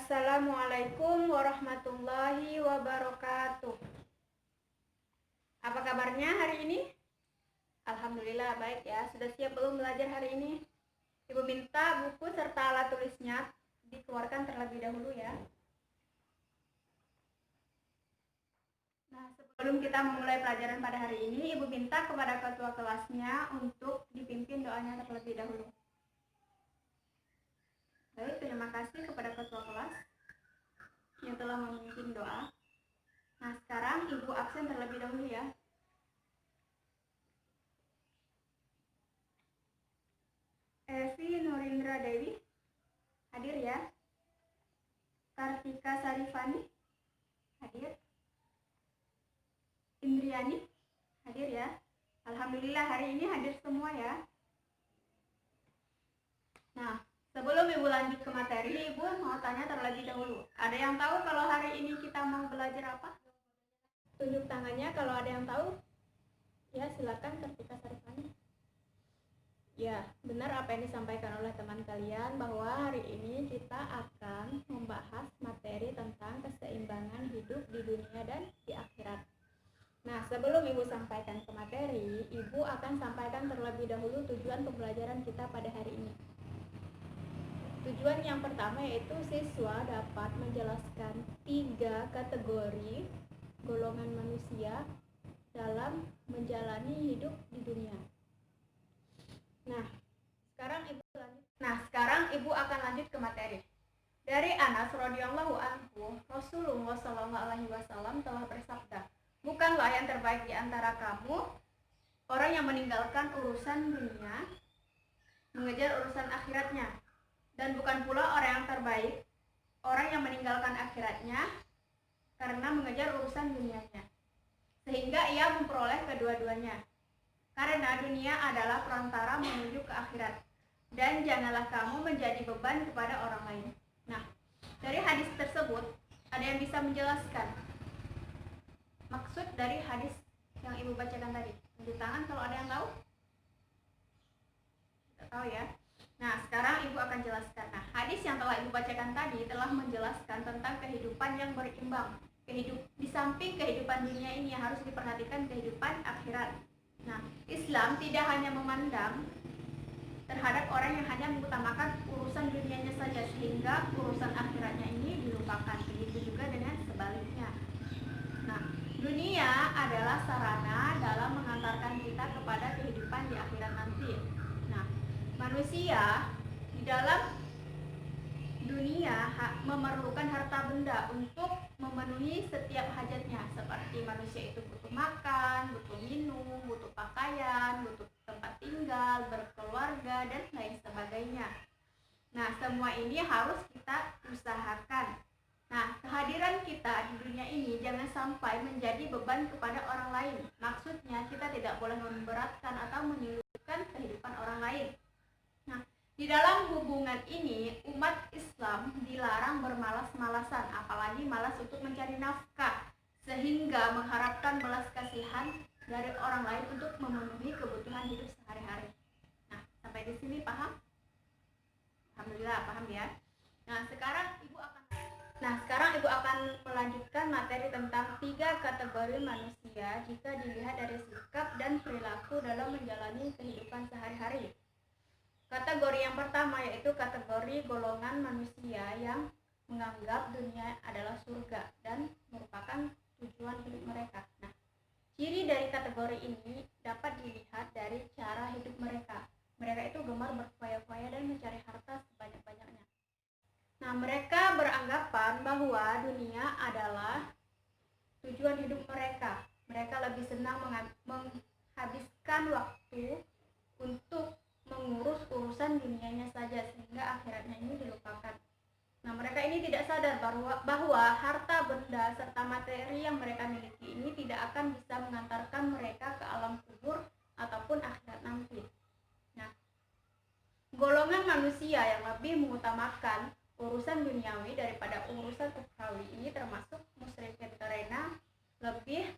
Assalamualaikum warahmatullahi wabarakatuh. Apa kabarnya hari ini? Alhamdulillah baik ya. Sudah siap belum belajar hari ini? Ibu minta buku serta alat tulisnya dikeluarkan terlebih dahulu ya. Nah, sebelum kita memulai pelajaran pada hari ini, Ibu minta kepada ketua kelasnya untuk dipimpin doanya terlebih dahulu. Baik, terima kasih kepada ketua kelas yang telah memimpin doa. Nah, sekarang Ibu absen terlebih dahulu ya. Evi Nurindra Dewi hadir ya. Kartika Sarifani hadir. Indriani hadir ya. Alhamdulillah hari ini hadir semua ya. Nah, sebelum Ibu lanjut ke materi, Ibu mau tanya terlebih dahulu. Ada yang tahu kalau hari ini kita mau belajar apa? Tunjuk tangannya kalau ada yang tahu. Ya, silakan Kartika Sarifani. Ya, benar apa yang disampaikan oleh teman kalian bahwa hari ini kita akan membahas materi tentang keseimbangan hidup di dunia dan di akhirat. Nah, sebelum Ibu sampaikan ke materi, Ibu akan sampaikan terlebih dahulu tujuan pembelajaran kita pada hari ini. Tujuan yang pertama yaitu siswa dapat menjelaskan 3 kategori golongan manusia dalam menjalani hidup di dunia. Nah, sekarang Ibu akan lanjut ke materi. Dari Anas radhiyallahu anhu, Rasulullah SAW telah bersabda, "Bukanlah yang terbaik di antara kamu orang yang meninggalkan urusan dunia, mengejar urusan akhiratnya, dan bukan pula orang yang terbaik orang yang meninggalkan akhiratnya karena mengejar urusan dunianya, sehingga ia memperoleh kedua-duanya. Karena dunia adalah perantara menuju ke akhirat, dan janganlah kamu menjadi beban kepada orang lain." Nah, dari hadis tersebut ada yang bisa menjelaskan maksud dari hadis yang Ibu bacakan tadi? Tunjuk tangan kalau ada yang tahu. Tidak tahu ya. Nah, sekarang Ibu akan jelaskan. Nah, hadis yang telah Ibu bacakan tadi telah menjelaskan tentang kehidupan yang berimbang. Di samping kehidupan dunia ini harus diperhatikan kehidupan akhirat. Nah, Islam tidak hanya memandang terhadap orang yang hanya mengutamakan urusan dunianya saja sehingga urusan akhiratnya ini dilupakan. Begitu juga dengan sebaliknya. Nah, dunia adalah sarana dalam mengantarkan kita kepada kehidupan di akhirat nanti. Nah, manusia di dalam dunia memerlukan harta benda untuk memenuhi setiap hajatnya, seperti manusia itu butuh makan, butuh minum, butuh pakaian, butuh tempat tinggal, berkeluarga, dan lain sebagainya. Nah, semua ini harus kita usahakan. Nah, kehadiran kita di dunia ini jangan sampai menjadi beban kepada orang lain. Maksudnya, kita tidak boleh memberatkan atau menyulitkan kehidupan orang lain. Nah, di dalam hubungan ini, umat Islam dilarang bermalas-malasan, apalagi malas untuk mencari nafkah, sehingga mengharapkan belas kasihan dari orang lain untuk memenuhi kebutuhan hidup sehari-hari. Nah, sampai di sini paham? Alhamdulillah paham ya. Nah, sekarang Ibu akan melanjutkan materi tentang 3 kategori manusia jika dilihat dari sikap dan perilaku dalam menjalani kehidupan sehari-hari. Kategori yang pertama yaitu kategori golongan manusia yang menganggap dunia adalah surga dan merupakan tujuan hidup mereka. Nah, ciri dari kategori ini dapat dilihat dari cara hidup mereka. Mereka itu gemar berfoya-foya dan mencari harta sebanyak-banyaknya. Nah, mereka beranggapan bahwa dunia adalah tujuan hidup mereka. Mereka lebih senang menghabiskan waktu untuk mengurus urusan dunianya saja sehingga akhiratnya ini dilupakan. Nah, mereka ini tidak sadar bahwa harta benda serta materi yang mereka miliki ini tidak akan bisa mengantarkan mereka ke alam kubur ataupun akhirat nanti. Nah, golongan manusia yang lebih mengutamakan urusan duniawi daripada urusan ukhrawi ini termasuk musyrikin karena lebih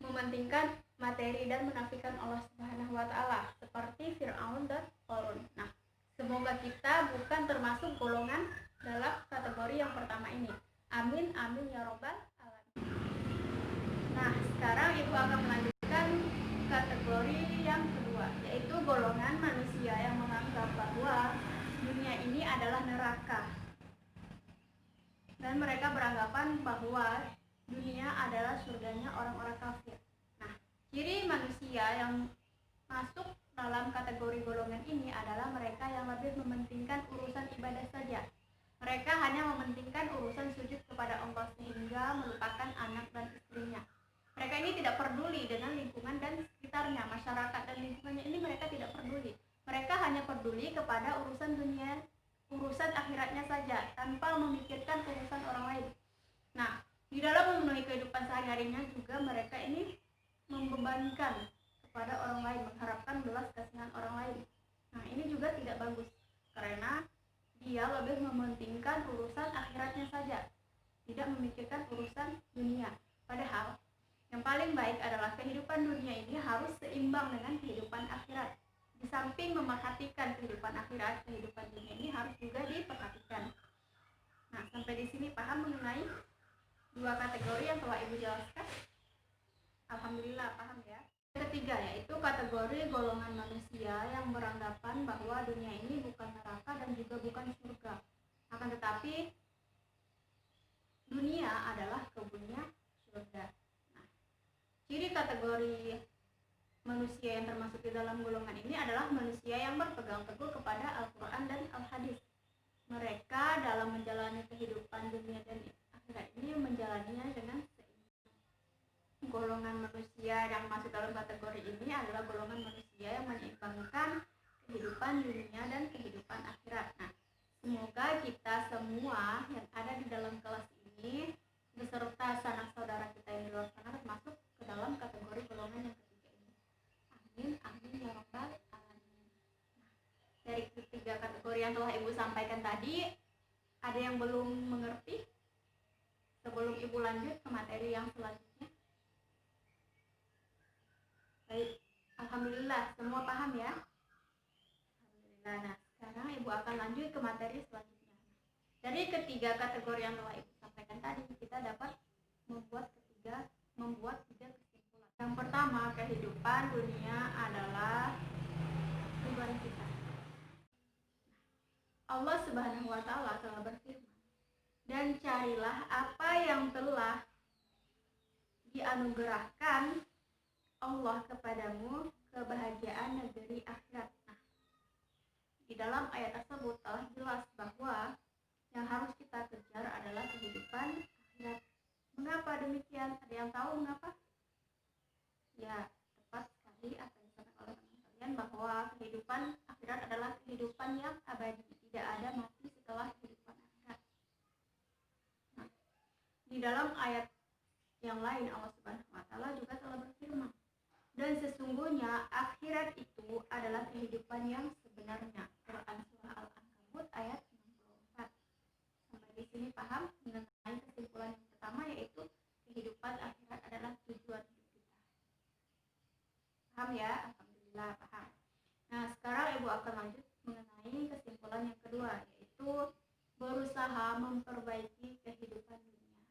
mementingkan materi dan menafikan Allah Subhanahu wa taala seperti Firaun dan Qarun. Nah, semoga kita bukan termasuk golongan dalam kategori yang pertama ini. Amin, amin ya robbal alamin. Nah, sekarang Ibu akan melanjutkan kategori yang kedua, yaitu golongan manusia yang menganggap bahwa dunia ini adalah neraka. Dan mereka beranggapan bahwa dunia adalah surganya orang-orang kafir. Nah, ciri manusia yang masuk dalam kategori golongan ini adalah mereka yang lebih mementingkan urusan ibadah saja. Mereka hanya mementingkan urusan sujud kepada Allah sehingga melupakan anak dan istrinya. Mereka ini tidak peduli dengan lingkungan dan sekitarnya, masyarakat dan lingkungannya ini mereka tidak peduli. Mereka hanya peduli kepada urusan dunia, urusan akhiratnya saja, tanpa memikirkan urusan orang lain. Nah, di dalam memenuhi kehidupan sehari-harinya juga mereka ini membebankan kepada orang lain, mengharapkan belas kasihan orang lain. Nah, ini juga tidak bagus, karena dia lebih mementingkan urusan akhiratnya saja, tidak memikirkan urusan dunia. Padahal yang paling baik adalah kehidupan dunia ini harus seimbang dengan kehidupan akhirat. Di samping memerhatikan kehidupan akhirat, kehidupan dunia ini harus juga diperhatikan. Nah, sampai di sini paham mengenai dua kategori yang telah Ibu jelaskan? Alhamdulillah paham ya. Ketiga yaitu kategori golongan manusia yang beranggapan bahwa dunia ini bukan neraka dan juga bukan surga. Akan tetapi dunia adalah kebunnya surga. Nah, ciri kategori manusia yang termasuk di dalam golongan ini adalah manusia yang berpegang teguh kepada Al-Quran dan Al-Hadis. Mereka dalam menjalani kehidupan dunia dan akhirat ini menjalaninya dengan golongan manusia yang masuk dalam kategori ini adalah golongan manusia yang menyeimbangkan kehidupan dunia dan kehidupan akhirat. Nah, semoga kita semua yang ada di dalam kelas ini beserta sanak saudara kita yang di luar sana masuk ke dalam kategori golongan yang ketiga ini. Amin, amin ya robbal alamin. Nah, dari ketiga kategori yang telah Ibu sampaikan tadi, ada yang belum mengerti? Sebelum Ibu lanjut ke materi yang selanjutnya. Baik, alhamdulillah semua paham ya. Alhamdulillah. Nah, sekarang Ibu akan lanjut ke materi selanjutnya. Dari ketiga kategori yang telah Ibu sampaikan tadi, kita dapat membuat tiga kesimpulan. Yang pertama, kehidupan dunia adalah tujuan kita. Allah Subhanahu wa Ta'ala telah berfirman, dan carilah apa yang telah dianugerahkan Allah kepadamu kebahagiaan negeri akhirat. Nah, di dalam ayat tersebut telah jelas bahwa yang harus kita kejar adalah kehidupan akhirat. Mengapa demikian? Ada yang tahu mengapa? Ya, tepat sekali apa yang disampaikan oleh teman kalian bahwa kehidupan akhirat adalah kehidupan yang abadi, tidak ada mati setelah kehidupan akhirat. Nah, di dalam ayat yang lain Allah Subhanahu wa Ta'ala juga telah berfirman, dan sesungguhnya akhirat itu adalah kehidupan yang sebenarnya. Quran surah Al-Ankabut ayat 64. Sampai di sini paham mengenai kesimpulan yang pertama, yaitu kehidupan akhirat adalah tujuan hidup kita. Paham ya? Alhamdulillah paham. Nah, sekarang Ibu akan lanjut mengenai kesimpulan yang kedua, yaitu berusaha memperbaiki kehidupan dunia.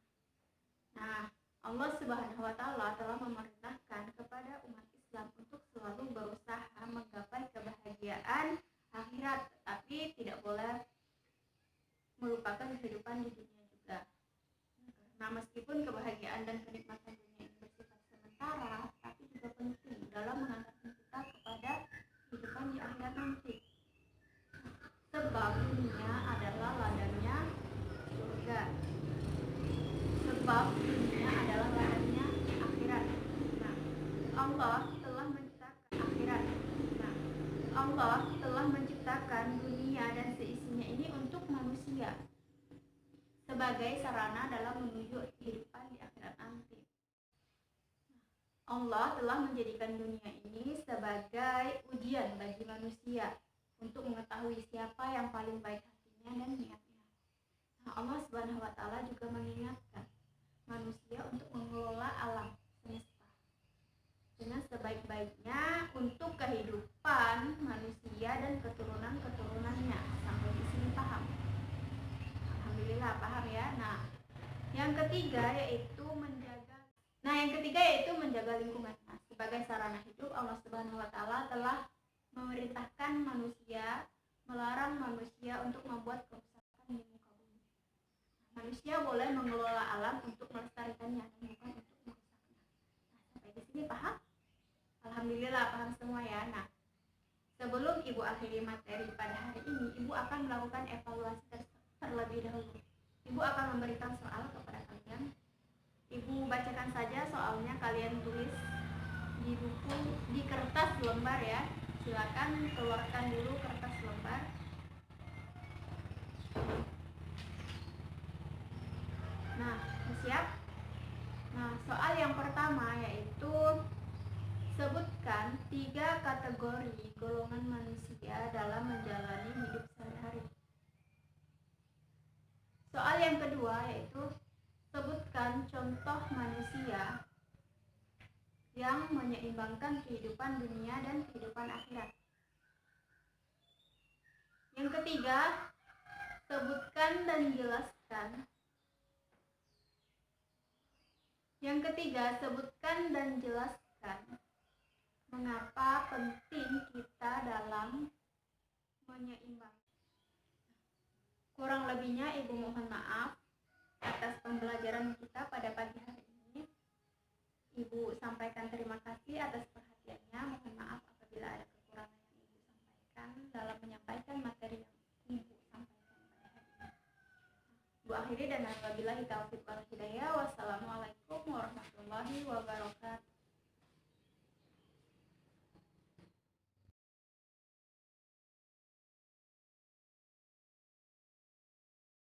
Nah, Allah Subhanahu wa Ta'ala telah memerintahkan kepada umat Islam untuk selalu berusaha menggapai kebahagiaan akhirat, tetapi tidak boleh melupakan kehidupan di dunia juga. Nah, meskipun kebahagiaan dan kenikmatan dunia ini bersifat sementara, tapi juga penting dalam mengantarkan kita kepada kehidupan di akhirat nanti. Sebab dunia adalah ladangnya surga. Sebab dunia adalah ladangnya akhirat. Nah, Allah telah menciptakan akhirat. Nah, Allah telah menciptakan dunia dan seisinya ini untuk manusia sebagai sarana dalam menuju kehidupan di akhirat nanti. Allah telah menjadikan dunia ini sebagai ujian bagi manusia untuk mengetahui siapa yang paling baik hatinya dan niatnya. Nah, Allah Subhanahu wa Ta'ala juga mengingatkan manusia untuk mengelola alam semesta dengan sebaik-baiknya untuk kehidupan manusia dan keturunan-keturunannya. Sampai di sini paham? Alhamdulillah Ya, paham ya. Nah, yang ketiga yaitu menjaga lingkungan. Nah, sebagai sarana hidup, Allah Subhanahu wa taala telah memerintahkan manusia, melarang manusia untuk membuat kerusakan di muka bumi. Manusia boleh mengelola alam untuk melestarikannya dan bukan untuk merusaknya. Nah, sampai di sini paham? Alhamdulillah paham semua ya. Nah, sebelum Ibu akhiri materi pada hari ini, Ibu akan melakukan evaluasi terlebih dahulu. Ibu akan memberikan soal kepada kalian. Ibu bacakan saja soalnya, kalian tulis di buku, di kertas lembar ya. Silakan keluarkan dulu kertas lembar. Nah, siap? Nah, soal yang pertama yaitu sebutkan 3 kategori golongan manusia dalam menjalani hidup sehari-hari. Soal yang kedua yaitu sebutkan contoh manusia yang menyeimbangkan kehidupan dunia dan kehidupan akhirat. Yang ketiga, sebutkan dan jelaskan. Mengapa penting kita dalam menyeimbangkan. Kurang lebihnya Ibu mohon maaf atas pembelajaran kita pada pagi hari ini. Ibu sampaikan terima kasih atas perhatiannya. Mohon maaf apabila ada kekurangan yang Ibu sampaikan dalam menyampaikan materi yang Ibu sampaikan pada hari ini. Ibu akhiri dan wabillahi taufiq wal hidayah. Wassalamualaikum warahmatullahi wabarakatuh.